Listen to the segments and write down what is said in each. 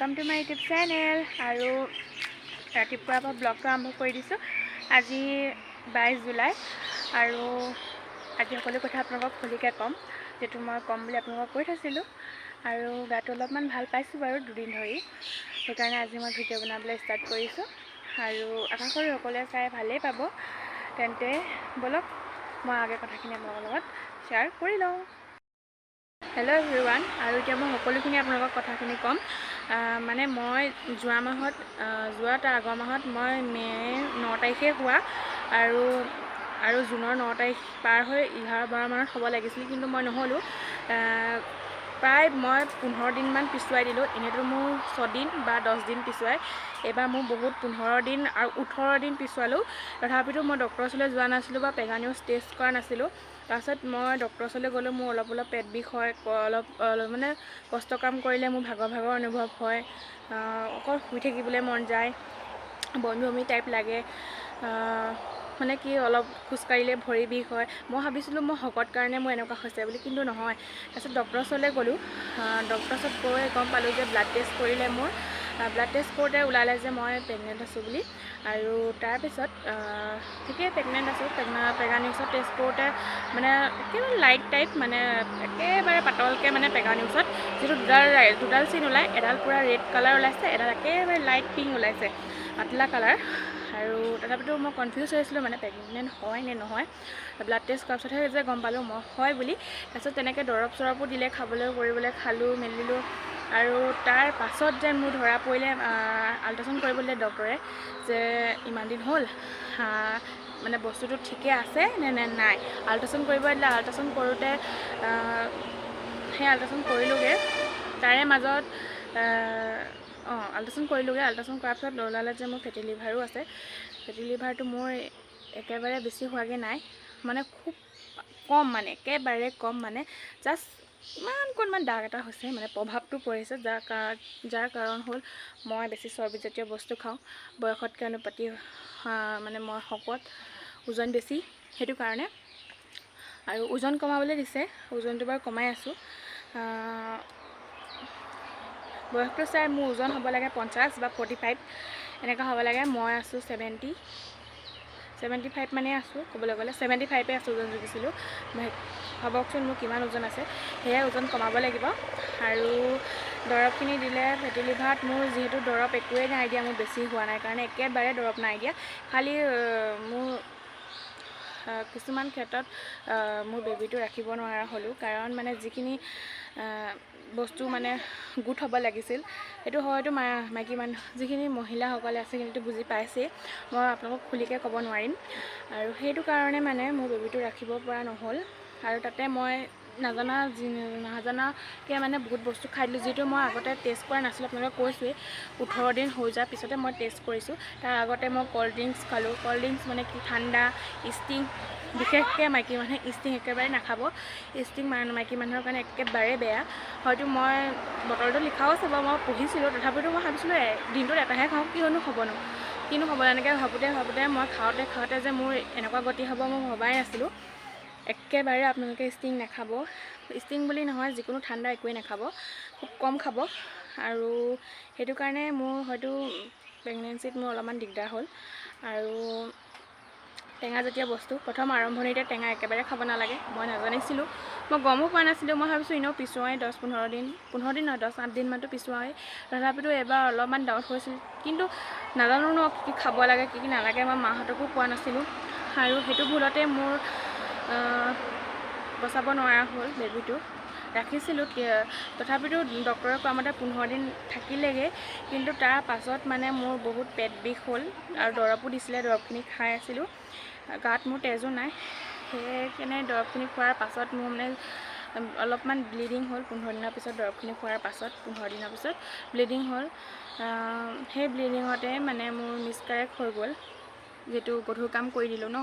Welcome to my YouTube channel और रातिपुৱাৰ পৰা ব্লগটো আৰম্ভ কৰি দিছোঁ। আজি 22 জুলাই আৰু আজি সকলো কথা আপোনালোকক খুলিকৈ ক'ম, যেটো মই ক'ম বুলি আপোনালোকক কৈ থৈছিলোঁ। আৰু গাটো অলপমান ভাল পাইছোঁ বাৰু দুদিন ধৰি, সেইকাৰণে আজি মই ভিডিঅ' বনাবলৈ ষ্টাৰ্ট কৰিছোঁ আৰু আশা কৰোঁ সকলোৱে চাই ভালেই পাব। তেন্তে বলক মই আগে কথাখিনি আপোনালোকৰ লগত শ্বেয়াৰ কৰি লওঁ। হেল্ল' এভৰিৱান, আৰু এতিয়া মই সকলোখিনি আপোনালোকক কথাখিনি ক'ম। মানে মই যোৱা তাৰ আগৰ মাহত মই মে' 9 তাৰিখে হোৱা আৰু জুনৰ 9 তাৰিখ পাৰ হৈ 11-12 মানত হ'ব লাগিছিল, কিন্তু মই নহ'লোঁ। প্ৰায় মই 15 দিনমান পিছুৱাই দিলোঁ। এনেইতো মোৰ 6 দিন বা 10 দিন পিছুৱাই, এইবাৰ মোৰ বহুত 15 দিন আৰু 18 দিন পিছুৱালোঁ। তথাপিতো মই ডক্টৰৰ ওচৰলৈ যোৱা নাছিলোঁ বা পেগানিউজ টেষ্ট কৰা নাছিলোঁ। তাৰপিছত মই ডক্টৰৰ ওচৰলৈ গ'লোঁ। মোৰ অলপ পেট বিষ হয়, অলপ মানে কষ্ট কাম কৰিলে মোৰ ভাগৰ অনুভৱ হয়, অকল শুই থাকিবলৈ মন যায়, বমি বমি টাইপ লাগে, মানে কি অলপ খোজকাঢ়িলে ভৰি বিষ হয়। মই ভাবিছিলোঁ মই শকত কাৰণে মোৰ এনেকুৱা হৈছে বুলি, কিন্তু নহয়। তাৰপিছত ডক্টৰৰ ওচৰলৈ গ'লোঁ। ডক্টৰৰ ওচৰত গৈ গম পালোঁ যে ব্লাড টেষ্ট কৰিলে মোৰ। ব্লাড টেষ্ট কৰোঁতে ওলালে যে মই প্ৰেগনেণ্ট আছোঁ বুলি। আৰু তাৰপিছত ঠিকেই প্ৰেগনেণ্ট আছোঁ। পেগানিউজত টেষ্ট কৰোঁতে মানে একেবাৰে লাইট টাইপ, মানে একেবাৰে পাতলকৈ, মানে পেগানিউজত যিটো দুডাল চিন ওলায়, এডাল পূৰা ৰেড কালাৰ ওলাইছে, এডাল একেবাৰে লাইট পিংক ওলাইছে, পাতলা কালাৰ। আৰু তথাপিতো মই কনফিউজ হৈ আছিলোঁ, মানে প্ৰেগনেণ্ট হয় নে নহয়। ব্লাড টেষ্ট কৰাৰ পিছতহে যে গম পালোঁ মই হয় বুলি। তাৰপিছত তেনেকৈ দৰৱো দিলে খাবলৈ কৰিবলৈ, খালোঁ মেলিলোঁ। আৰু তাৰ পাছত যে মোৰ ধৰা পৰিলে, আল্ট্ৰাচাউণ্ড কৰিবলৈ ডক্টৰে, যে ইমান দিন হ'ল মানে বস্তুটো ঠিকে আছে নে নাই। আল্ট্ৰাচাউণ্ড কৰিব দিলে। আল্ট্ৰাচাউণ্ড কৰোঁতে সেই আল্ট্ৰাচাউণ্ড কৰিলোঁগৈ। তাৰে মাজত আল্ট্ৰাচাউণ্ড কৰিলোঁগৈ। আল্ট্ৰাচাউণ্ড কৰাৰ পিছত ওলালে যে মোৰ ফেটি লিভাৰো আছে। ফেটি লিভাৰটো মোৰ একেবাৰে বেছি হোৱাগৈ নাই, মানে খুব কম, মানে একেবাৰে কম, মানে জাষ্ট ইমানকণমান দাগ এটা হৈছে, মানে প্ৰভাৱটো পৰিছে, যাৰ কাৰণ হ'ল মই বেছি চৰ্বিজাতীয় বস্তু খাওঁ, বয়সতকৈ অনুপাতি, মানে মই শকত, ওজন বেছি, সেইটো কাৰণে। আৰু ওজন কমাবলৈ দিছে, ওজনটো বাৰু কমাই আছোঁ। বয়সটো চাই মোৰ ওজন হ'ব লাগে 50 বা 45 এনেকুৱা হ'ব লাগে। মই আছোঁ 75 মানে আছোঁ, ক'বলৈ গ'লে 75 আছোঁ। ওজন জুখিছিলোঁ, ভাবকচোন মোৰ কিমান ওজন আছে। সেয়াই ওজন কমাব লাগিব। আৰু দৰৱখিনি দিলে ফেটি লিভাৰত। মোৰ যিহেতু দৰৱ একোৱেই নাই দিয়া, মোৰ বেছি হোৱা নাই কাৰণে একেবাৰে দৰৱ নাই দিয়া। খালি মোৰ কিছুমান ক্ষেত্ৰত মোৰ বেবীটো ৰাখিব নোৱাৰা হ'লোঁ, কাৰণ মানে যিখিনি বস্তু মানে গোট হ'ব লাগিছিল, সেইটো হয়তো মাইকী মানুহ, যিখিনি মহিলাসকলে আছে সেইখিনিতো বুজি পাইছেই, মই আপোনালোকক খুলিকৈ ক'ব নোৱাৰিম। আৰু সেইটো কাৰণে মানে মোৰ বেবীটো ৰাখিব পৰা নহ'ল। আৰু তাতে মই নাজানাকৈ মানে বহুত বস্তু খাই দিলোঁ, যিটো মই আগতে টেষ্ট কৰা নাছিলোঁ। আপোনালোকক কৈছোঁৱেই, 18 দিন হৈ যোৱাৰ পিছতে মই টেষ্ট কৰিছোঁ। তাৰ আগতে মই ক'ল্ড ড্ৰিংকছ খালোঁ। ক'ল্ড ড্ৰিংকছ মানে কি, ঠাণ্ডা, ষ্টিং, বিশেষকৈ মাইকী মানুহে ষ্টিং একেবাৰে নাখাব। ষ্টিং মাইকী মানুহৰ কাৰণে একেবাৰে বেয়া। হয়তো মই বটলটো লিখাও চাব, মই পঢ়িছিলোঁ, তথাপিতো মই ভাবিছিলোঁ দিনটোত এটাহে খাওঁ, কিনো হ'বনো, এনেকৈ ভাবোঁতে মই খাওঁতে যে মোৰ এনেকুৱা গতি হ'ব মই ভবাই নাছিলোঁ। একেবাৰে আপোনালোকে ষ্টিং নাখাব। ষ্টিং বুলি নহয়, যিকোনো ঠাণ্ডা একোৱেই নাখাব, খুব কম খাব। আৰু সেইটো কাৰণে মোৰ হয়তো প্ৰেগনেঞ্চিত মোৰ অলপমান দিগদাৰ হ'ল। আৰু টেঙাজাতীয় বস্তু, প্ৰথম আৰম্ভণিতে টেঙা একেবাৰে খাব নালাগে, মই নাজানিছিলোঁ, মই গমো পোৱা নাছিলোঁ। মই ভাবিছোঁ এনেও পিছুৱাই 10-15 দিন নহয়, 10-8 দিনমানটো পিছুৱাই। তথাপিতো এবাৰ অলপমান ডাউট হৈছিল, কিন্তু নাজানো ন কি খাব লাগে কি নালাগে, মই মাহঁতকো কোৱা নাছিলোঁ। আৰু সেইটো ভুলতে মোৰ বচাব নোৱাৰা হ'ল বেবীটো। ৰাখিছিলোঁ, তথাপিতো ডক্টৰে কোৱা মতে 15 দিন থাকিলেগৈ। কিন্তু তাৰ পাছত মানে মোৰ বহুত পেট বিষ হ'ল, আৰু দৰৱো দিছিলে, দৰৱখিনি খাই আছিলোঁ। গাত মোৰ তেজো নাই, সেইকাৰণে দৰৱখিনি খোৱাৰ পাছত মোৰ মানে অলপমান ব্লিডিং হ'ল। 15 দিনৰ পিছত দৰৱখিনি খোৱাৰ পাছত 15 দিনৰ পিছত ব্লিডিং হ'ল। সেই ব্লিডিঙতে মানে মোৰ মিছকাৰেক্ট হৈ গ'ল, যিটো গধুৰ কাম কৰি দিলোঁ ন,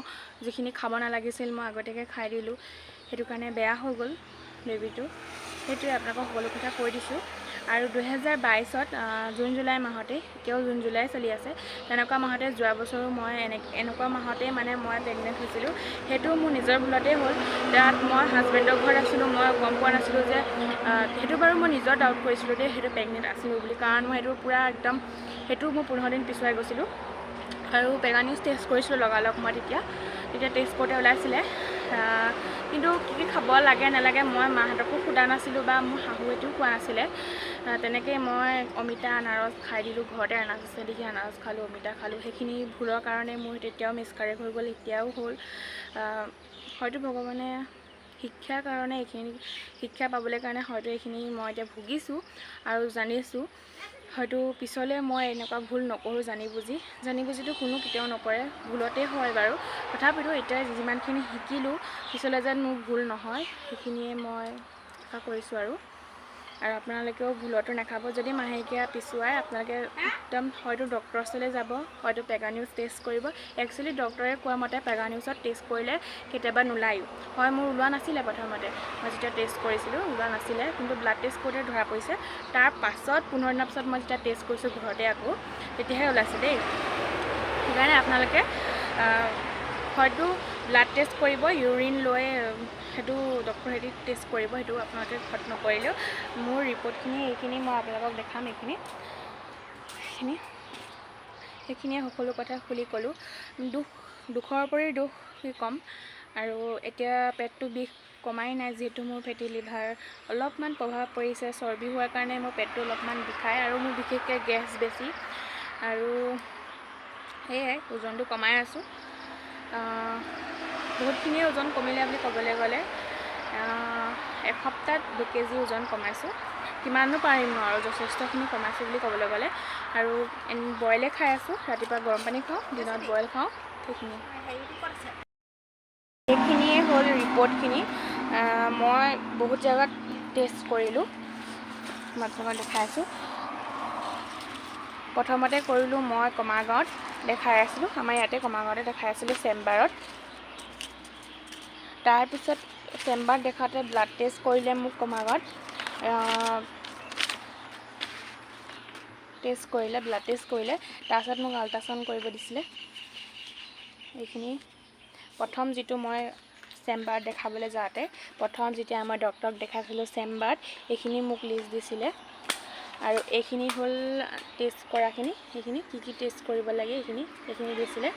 যিখিনি খাব নালাগিছিল মই আগতীয়াকৈ খাই দিলোঁ, সেইটো কাৰণে বেয়া হৈ গ'ল বেবীটো। সেইটোৱে আপোনালোকক সকলো কথা কৈ দিছোঁ। আৰু 2022ত জুন জুলাই মাহতে, এতিয়াও জুন জুলাই চলি আছে, তেনেকুৱা মাহতে যোৱা বছৰো মই এনেকুৱা মাহতে মানে মই প্ৰেগনেণ্ট হৈছিলোঁ। সেইটো মোৰ নিজৰ ভুলতেই হ'ল। তাত মই হাজবেণ্ডৰ ঘৰত আছিলোঁ, মই গম পোৱা নাছিলোঁ যে সেইটো বাৰু মই নিজৰ ডাউট কৰিছিলোঁ দেই, সেইটো প্ৰেগনেণ্ট আছিলোঁ বুলি, কাৰণ মই সেইটো পূৰা একদম সেইটো মই 15 দিন পিছুৱাই গৈছিলোঁ। আৰু পেগানিউজ টেষ্ট কৰিছিলোঁ লগালগ মই তেতিয়া টেষ্ট কৰোঁতে ওলাইছিলে, কিন্তু কি খাব লাগে নালাগে মই মাহঁতকো সোধা নাছিলোঁ বা মোৰ শাহুৱেতেও কোৱা নাছিলে। তেনেকৈ মই অমিতা আনাৰস খাই দিলোঁ, ঘৰতে আনাৰস আছে দেখি আনাৰস খালোঁ, অমিতা খালোঁ। সেইখিনি ভুলৰ কাৰণে মোৰ তেতিয়াও মিছকাৰেক্ট হৈ গ'ল, এতিয়াও হ'ল। হয়তো ভগৱানে শিক্ষাৰ কাৰণে এইখিনি শিক্ষা পাবলৈ কাৰণে হয়তো এইখিনি মই এতিয়া ভুগিছোঁ আৰু জানিছোঁ। হয়তো পিছলৈ মই এনেকুৱা ভুল নকৰোঁ, জানি বুজিতো কোনো কেতিয়াও নকৰে, ভুলতেই হয় বাৰু। তথাপিতো এতিয়া যিমানখিনি শিকিলোঁ, পিছলৈ যেন মোৰ ভুল নহয়, সেইখিনিয়ে মই আশা কৰিছোঁ। আৰু আপোনালোকেও ভুলতো নাখাব। যদি মাহেকীয়া পিছুৱাই আপোনালোকে একদম হয়তো ডক্টৰৰ ওচৰলৈ যাব, হয়তো পেগানিউজ টেষ্ট কৰিব। একচুৱেলি ডক্টৰে কোৱা মতে পেগানিউজত টেষ্ট কৰিলে কেতিয়াবা নোলায়ো। হয়, মোৰ ওলোৱা নাছিলে প্ৰথমতে, মই যেতিয়া টেষ্ট কৰিছিলোঁ ওলোৱা নাছিলে, কিন্তু ব্লাড টেষ্ট কৰোঁতে ধৰা পৰিছে। তাৰ পাছত 15 দিনৰ পাছত মই যেতিয়া টেষ্ট কৰিছোঁ ঘৰতে আকৌ, তেতিয়াহে ওলাইছে দেই। সেইকাৰণে আপোনালোকে হয়তো ব্লাড টেষ্ট কৰিব, ইউৰিন লৈ সেইটো ডক্টৰ হেৰি টেষ্ট কৰিব, সেইটো আপোনালোকে ঘৰত নকৰিলেও। মোৰ ৰিপৰ্টখিনি এইখিনি মই আপোনালোকক দেখাম। সেইখিনিয়ে সকলো কথা খুলি ক'লোঁ। দুখৰ উপৰি দুখ কি ক'ম। আৰু এতিয়া পেটটো বিষ কমাই নাই, যিহেতু মোৰ ফেটি লিভাৰ অলপমান প্ৰভাৱ পৰিছে। চৰ্বি হোৱাৰ কাৰণে মোৰ পেটটো অলপমান বিষায়, আৰু মোৰ বিশেষকৈ গেছ বেছি। আৰু সেয়াই ওজনটো কমাই আছোঁ। বহুতখিনিয়ে ওজন কমিলে বুলি ক'বলৈ গ'লে এসপ্তাহত 2 কেজি ওজন কমাইছোঁ। কিমাননো পাৰিম আৰু যথেষ্টখিনি কমাইছোঁ বুলি ক'বলৈ গ'লে। আৰু বইলে খাই আছোঁ, ৰাতিপুৱা গৰম পানী খাওঁ, দিনত বইল খাওঁ, সেইখিনি। এইখিনিয়ে হ'ল ৰিপৰ্টখিনি। মই বহুত জেগাত টেষ্ট কৰিলোঁ, মই দেখাইছোঁ। প্ৰথমতে কৰিলোঁ মই কমাৰগাঁৱত দেখাই আছিলোঁ, আমাৰ ইয়াতে কমাৰগাঁৱতে দেখাই আছিলোঁ চেম্বাৰত। তাৰপিছত চেম্বাৰত দেখাওঁতে ব্লাড টেষ্ট কৰিলে মোক কমাৰগাঁৱত, ব্লাড টেষ্ট কৰিলে। তাৰপিছত মোক আল্ট্ৰাচাউণ্ড কৰিব দিছিলে। এইখিনি প্ৰথম যিটো মই চেম্বাৰত দেখাবলৈ যাওঁতে, প্ৰথম যেতিয়া মই ডক্টৰক দেখাইছিলোঁ চেম্বাৰত, এইখিনি মোক লিষ্ট দিছিলে। আৰু এইখিনি হ'ল টেষ্ট কৰাখিনি, সেইখিনি কি টেষ্ট কৰিব লাগে এইখিনি দিছিলে।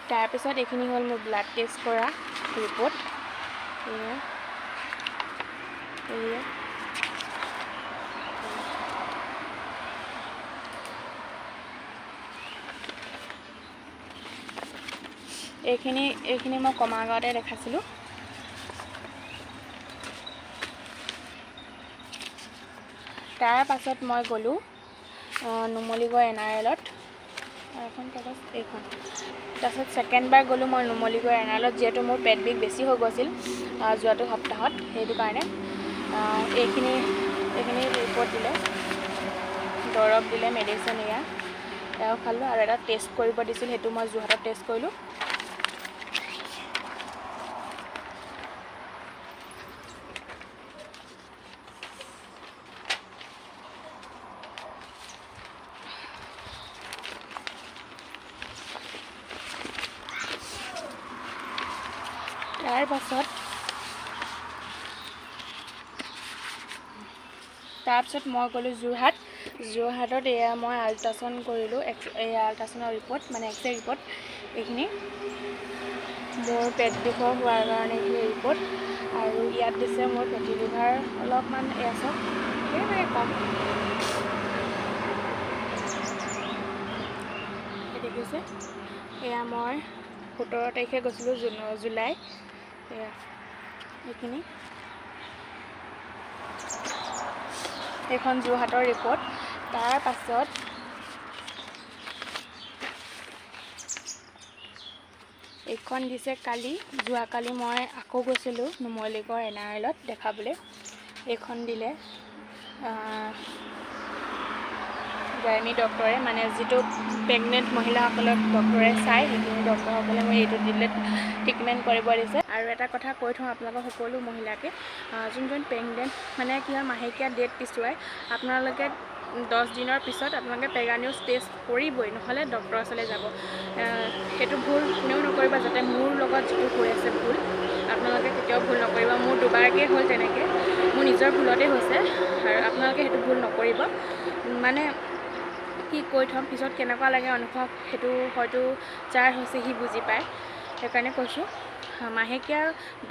তাৰপিছত এইখিনি হ'ল মোৰ ব্লাড টেষ্ট কৰা ৰিপৰ্ট। এইখিনি মই কমাৰগাঁৱতে দেখাইছিলোঁ। তাৰ পাছত মই গ'লোঁ নুমলীগড় NRLত, এইখন। তাৰপিছত ছেকেণ্ডবাৰ গ'লোঁ মই নুমলীগড় NRLত, যিহেতু মোৰ পেট বিষ বেছি হৈ গৈছিল যোৱাটো সপ্তাহত, সেইটো কাৰণে। এইখিনি ৰিপৰ্ট দিলে, দৰৱ দিলে, মেডিচিন এয়াও খালোঁ, আৰু এটা টেষ্ট কৰিব দিছিল, সেইটো মই যোৰহাটত টেষ্ট কৰিলোঁ। তাৰপিছত মই গ'লোঁ যোৰহাটত এয়া মই আল্ট্ৰাচাউণ্ড কৰিলোঁ। এয়া আল্ট্ৰাচাউণ্ডৰ ৰিপৰ্ট, মানে এক্সৰে ৰিপৰ্ট। এইখিনি মোৰ পেট বিষৰ হোৱাৰ কাৰণে এইখিনি ৰিপৰ্ট। আৰু ইয়াত দিছে মোৰ ফেটি লিভাৰ অলপমান, এয়া চাওক একেবাৰে কম, দেখিছে। এয়া মই 17 তাৰিখে গৈছিলোঁ জুলাই, এয়া এইখিনি। এইখন যোৰহাটৰ ৰিপৰ্ট। তাৰ পাছত এইখন দিছে যোৱাকালি মই আকৌ গৈছিলোঁ নুমলীগড় NRLত দেখাবলৈ। এইখন দিলে গাইনী ডক্টৰে মানে যিটো প্ৰেগনেণ্ট মহিলাসকলক ডক্টৰে চায় সেইখিনি ডক্টৰসকলে মই এইটো দিলে ট্ৰিটমেণ্ট কৰিব দিছে। আৰু এটা কথা কৈ থওঁ আপোনালোকক সকলো মহিলাকে, যোনজন প্ৰেগনেণ্ট মানে কি হয় মাহেকীয়া ডেট পিছুৱাই আপোনালোকে 10 দিনৰ পিছত আপোনালোকে পেগানিউজ টেষ্ট কৰিবই, নহ'লে ডক্টৰৰ ওচৰলৈ যাব। সেইটো ভুল কোনেও নকৰিব, যাতে মোৰ লগত যিটো হৈ আছে ভুল আপোনালোকে কেতিয়াও ভুল নকৰিব। মোৰ দুবাৰকৈ হ'ল তেনেকৈ, মোৰ নিজৰ ভুলতে হৈছে, আৰু আপোনালোকে সেইটো ভুল নকৰিব। মানে কি কৈ থ'ম পিছত কেনেকুৱা লাগে অনুভৱ, সেইটো হয়তো যাৰ হৈছে সি বুজি পায়। সেইকাৰণে কৈছোঁ, মাহেকীয়া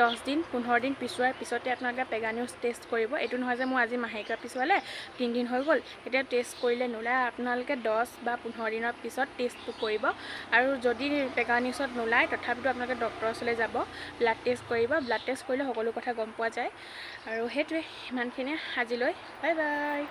10 দিন 15 দিন পিছুৱাৰ পিছতে আপোনালোকে পেগানিউজ টেষ্ট কৰিব। এইটো নহয় যে মোৰ আজি মাহেকীয়া পিছুৱালে 3 দিন হৈ গ'ল এতিয়া টেষ্ট কৰিলে নোলায়, আপোনালোকে 10 বা 15 দিনৰ পিছত টেষ্টটো কৰিব। আৰু যদি পেগানিউজত নোলায় তথাপিতো আপোনালোকে ডক্টৰৰ ওচৰলৈ যাব, ব্লাড টেষ্ট কৰিব। ব্লাড টেষ্ট কৰিলে সকলো কথা গম পোৱা যায়। আৰু সেইটোৱে, ইমানখিনিয়ে আজিলৈ, বাই বাই।